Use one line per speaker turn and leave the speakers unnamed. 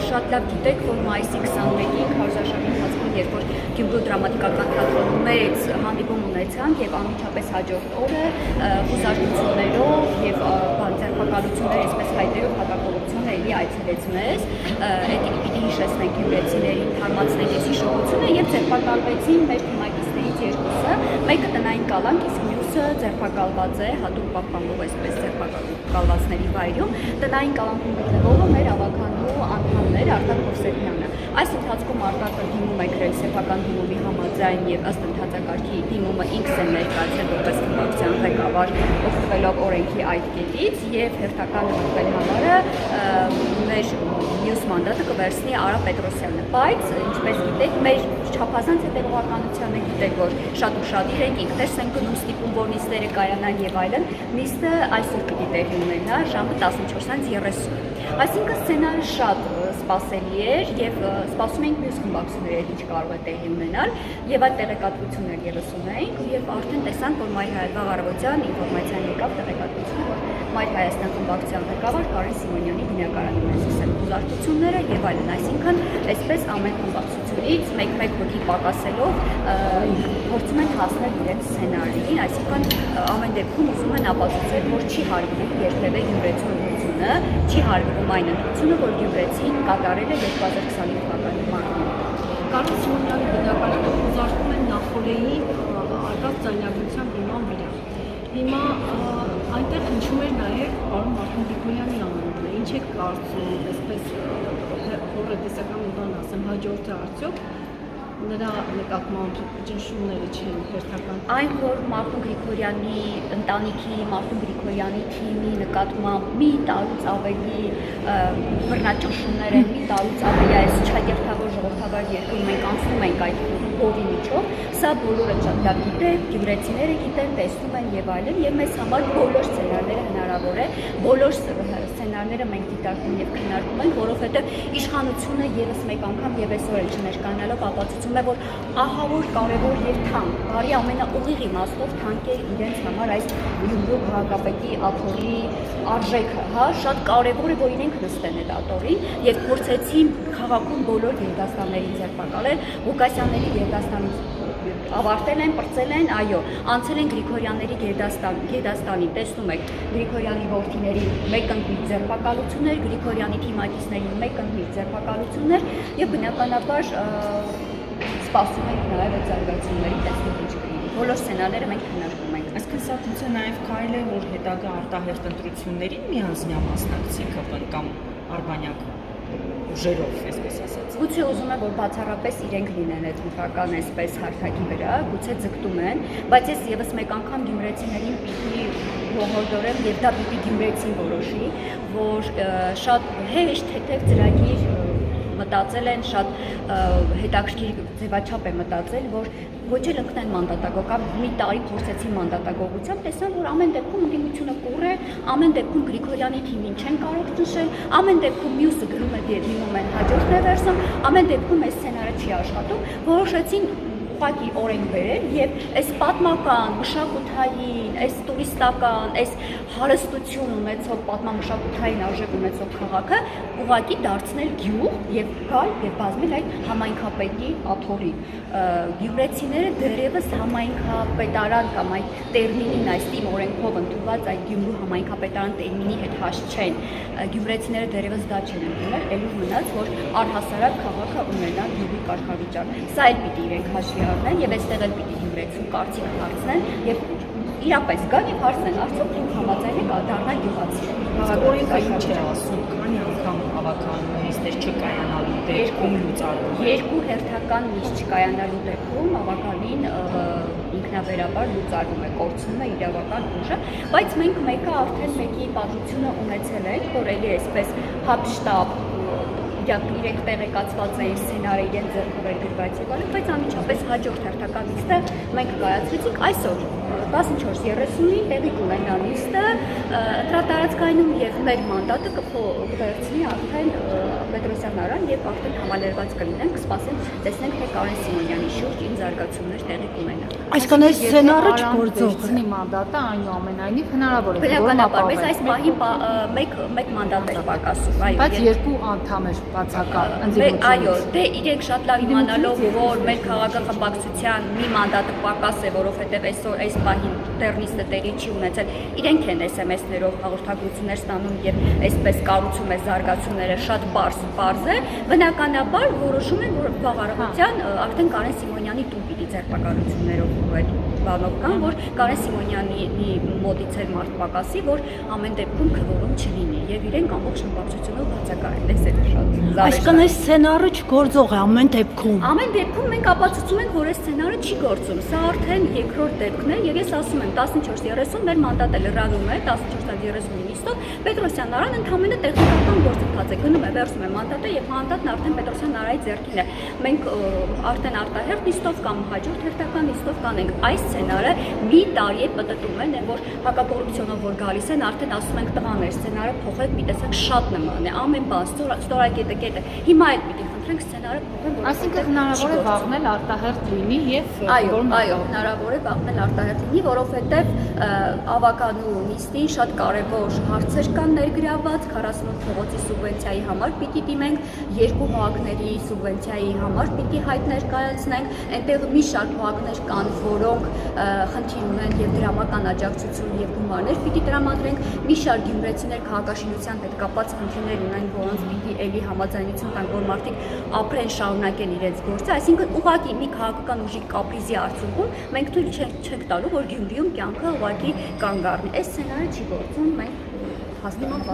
շատ լավ գիտեք, որ մայիսի 21-ին քարոզարշավի ընթացքում, երբ որ Գյումրու դրամատիկական թատրոնում մեծ հանդիպում ունեցանք եւ անմիջապես հաջորդ օրը խոզարկություններով եւ ձերբակալություններ, այսպես հայտերով հակակոռուպցիոն էլի այցելեց մեզ, պիտի հիշեցնենք գյումրեցիներին, թարմացնենք այս հիշողությունը եւ ձերբակալվեցին մեր թիմակիցներից երկուսը, մեկը տնային կալանք, իսկ մյուսը ձերբակալված է հատուկ պահպանվող այսպես ձերբակալվածների վայրում, տնային կալանքում գտնվողը մեր ավականու անդամներ Արտակ Հովսեփյանը։ Այս ընթացքում Արտակը դիմում է գրել սեփական դիմումի համաձայն եւ ըստ ընթացակարգի դիմումը ինքս է ներկայացրել որպես խմբակցության ղեկավար օգտվելով օրենքի այդ կետից եւ հերթական մտնել համարը մեր մյուս մանդատը կվերցնի Արա Պետրոսյանը, բայց ինչպես գիտեք, մեր չափազանց հետևողականությանը գիտեք, որ շատ ուշադիր ենք, ինքներս ենք գնում ստիպում, որ նիստերը կայանան եւ այլն, նիստը այսօր պիտի տեղի ունենա ժամը 14:30, այսինքն սցենարը շատ սպասելի էր եւ սպասում ենք մյուս խմբակցությունների ինչ կարող է տեղի ունենալ եւ այդ տեղեկատվությունները եւս ունենք եւ արդեն տեսանք, որ Մայր Հայաստան առավոտյան ինֆորմացիան եկավ տեղեկատվությունը, որ Մայր Հայաստան խմբակցության ղեկավար Կարեն Սիմոնյանի բնակարանում են սկսել խոզարկությունները եւ այլն, այսինքն այսպես ամեն խմբակցությունից մեկ-մեկ հոգի պակասելով փորձում են հասնել իրենց սցենարին, այսինքն ամեն դեպքում ուզում են ապացուցել, որ չի հարգվում երբևէ գյումրեցիությունը, չի հարգվում այն ընդունությունը, որ գյումրեցին կատարել է 2025 թվականի մարտին։
Կարեն Սիմոնյանի բնակարանը խոզարկում են նախորդային արկած ձայնագրության հիման վրա։ Հիմա այնտեղ հնչում էր նաև պարոն Մարտին Գրիգորյանի անունը։ Ինչ եք կարծում, այսպես հորետեսական բան ասեմ, հաջորդը արդյոք նրա նկատմամբ ճնշումները չեն հերթական։
Այն, որ Մարտին Գրիգորյանի ընտանիքի, Մարտին Գրիգորյանի թիմի նկատմամբ մի տարուց ավելի բռնաճնշումներ են, մի տարուց ավելի այս չակերտավոր ժողովրդավար երկրում մենք անցնում ենք այդ հովի միջով, սա բոլորը շատ լավ գիտեն, գյումրեցիները գիտեն, տեսնում են եւ այլն, եւ մեզ համար բոլոր սցենարները հնարավոր է, բոլոր սցենարները մենք դիտարկում եւ քննարկում ենք, որովհետեւ իշխանությունը եւս մեկ անգամ եւ այսօր էլ չներկայանալով ապացուցում է, որ ահավոր կարեւոր եւ թանկ, բարի ամենաուղիղ իմաստով թանկ է իրենց համար այս Գյումրու քաղաքապետի աթոռի արժեքը, հա, շատ կարեւոր է, որ իրենք նստեն այդ աթոռին եւ փորձեցին քաղաքում բոլոր գերդաստաններին ձերբակալել, Ղուկասյանների գերդաստանից ավարտել են, պրծել են, այո, անցել են Գրիգորյանների գերդաստանին, տեսնում եք, Գրիգորյանի որդիների մեկընդմիջ ձերբակալություններ, Գրիգորյանի թիմակիցների մեկընդմիջ ձերբակալություններ եւ բնականաբար սպասում ենք նաեւ այդ զարգացումների տեսնենք ինչ կլինի։ Բոլոր սցենարները մենք քննարկում ենք։
Այսինքն սա գուցե նաեւ կարելի է որ հետագա արտահերթ ընտրություններին միանձնյա մասնակցի ԿՊ-ն կամ Արբանյակ ուժերով, այսպես ասած։
Գուցե ուզում են, որ բացառապես իրենք լինեն այդ մտական այսպես հարթակի վրա, գուցե ձգտում են, բայց ես եւս մեկ անգամ գյումրեցիներին պիտի ողջորեմ եւ դա պիտի գյումրեցին որոշի, որ շատ հեշտ թեթև ծրագիր մտածել են, շատ հետաքրքիր ձևաչափ է մտածել, որ ոչ էլ ընկնեն մանդատագող, կամ մի տարի փորձեցին մանդատագողությամբ, տեսան, որ ամեն դեպքում ընդդիմությունը կուռ է, ամեն դեպքում Գրիգորյանի թիմին չեն կարող ճնշել, ամեն դեպքում մյուսը գրում է դիմում են հաջորդ ռևերսում, ամեն դեպքում այս սցենարը չի աշխատում, որոշեցին ուղղակի օրենք բերել եւ այս պատմական, մշակութային, այս տուրիստական, այս հարստություն ունեցող պատմամշակութային արժեք ունեցող քաղաքը ուղղակի դարձնել գյուղ եւ գալ եւ բազմել այդ համայնքապետի աթոռին։ Գյումրեցիները դեռևս համայնքապետարան կամ այդ տերմինին այստեղ օրենքով ընդունված այդ Գյումրու համայնքապետարան տերմինի հետ հաշ չեն։ Գյումրեցիները դեռևս դա չեն ընդունել, ելույթ մնաց, որ առհասարակ քաղաքը ունենա գյուղի կարգավիճակ։ Սա էլ պիտի իրենք հաշվի առնեն եւ այստեղ էլ պիտի գյումրեցու կարծիք հարցնեն եւ իրապես գան եւ հարցնեն, արդյոք դուք համաձայն եք դառնալ գյուղացի։
Օրենքը ինչ է ասում, քանի անգամ հավաքական նիստեր չկայանալու դեպքում լուծարվում։
Երկու հերթական նիստ չկայանալու դեպքում ավականին ինքնաբերաբար լուծարվում է, կորցնում է իրավական ուժը, բայց մենք մեկը արդեն մեկի պատմությունը ունեցել ենք, որ էլի այսպես հապշտապ իրենք տեղեկացված էին սցենարը իրենց ձեռքով գրված եւ այլն, բայց անմիջապես հաջորդ հերթական նիստը մենք կայացրեցինք այսօր 14:30-ին տեղի կունենա նիստը, ընտրատարածքայնում եւ մեր մանդատը կվերցնի արդեն Պետրոսյան արան եւ արդեն համալրված կլինենք, կսպասենք, տեսնենք թե Կարեն Սիմոնյանի շուրջ ինչ զարգացումներ տեղի կունենա։
Այսինքն այս սցենարը չգործող է։
Ծնի մանդատը այնուամենայնիվ հնարավոր է
Բնականաբար, մեզ այս պահին մեկ մանդատ էր պակասում, այո։
բայց երկու անդամ էր բացակալ
Այո, դե իրենք շատ լավ իմանալով, որ մեր քաղաքախմբակցության մի մանդատը պակաս է, որովհետև այսօր այս պահին տեռնիստը տեղի չի ունեցել, իրենք են SMS-ներով հաղորդագրություններ ստանում եւ այսպես կառուցում է զարգացումները շատ պարզ է, բնականաբար որոշում են, որ վաղարողության արդեն Կարեն Սիմոնյանի տուն պիտի ձեռնարկություններով այդ բանով կան, որ Կարեն Սիմոնյանի մոտից էր մարդ պակասի, որ ամեն դեպքում քվորում չլինի եւ իրենք ամբողջ խմբակցությունով բացակայ են, տեսել շատ
Այսինքն այս սցենարը չգործող է ամեն դեպքում։
Ամեն դեպքում մենք ապացուցում ենք, որ այս սցենարը չի գործում։ Սա արդեն երկրորդ դեպքն է, եւ ես ասում եմ 14:30 մեր մանդատը լրանում է 14:39-ով Պետրոսյան Արան ընդհանրապես տեխնիկական գործընթաց է գնում է, վերցում է մանդատը եւ մանդատն արդեն Պետրոսյան Արայի ձեռքին է։ Մենք արդեն արտահերթ նիստով կամ հաջորդ հերթական նիստով կանենք այս սցենարը մի տարի է պատտում են, որ հակակոռուպցիոնով որ գալիս են, արդեն ասում ենք տղաներ, սցենարը փոխեք, մի տեսակ շատ նման է, ամեն բան ստորակետը կետը։ Հիմա էլ պիտի խնդրենք սցենարը փոխեն,
Այսինքն հնարավոր է վաղնել արտահերթ լինի եւ
Այո, հնարավոր է վաղնել արտահերթ լինի, որովհետեւ ավականու նիստին շատ կարևոր հարցեր կան ներգրաված 48 փողոցի սուբվենցիայի համար պիտի դիմենք, երկու հողակների սուբվենցիայի համար պիտի հայտ ներկայացնենք, այնտեղ մի շարք հողակներ կան, որոնք խնդիր ունեն եւ դրամական աջակցություն եւ գումարներ պիտի տրամադրենք, մի շարք գյումրեցիներ քաղաքաշինության հետ կապված խնդիրներ ունեն, որոնց պիտի էլի համաձայնություն տանք, որ մարդիկ ապրեն, շարունակեն իրենց գործը, այսինքն ուղղակի մի քաղաքական ուժի կապրիզի արդյունքում մենք թույլ չենք տալու, որ Գյումրիում կյանքը ուղղակի կանգ առնի։ Այս սցենարը չի գործում, մենք հաստատում ենք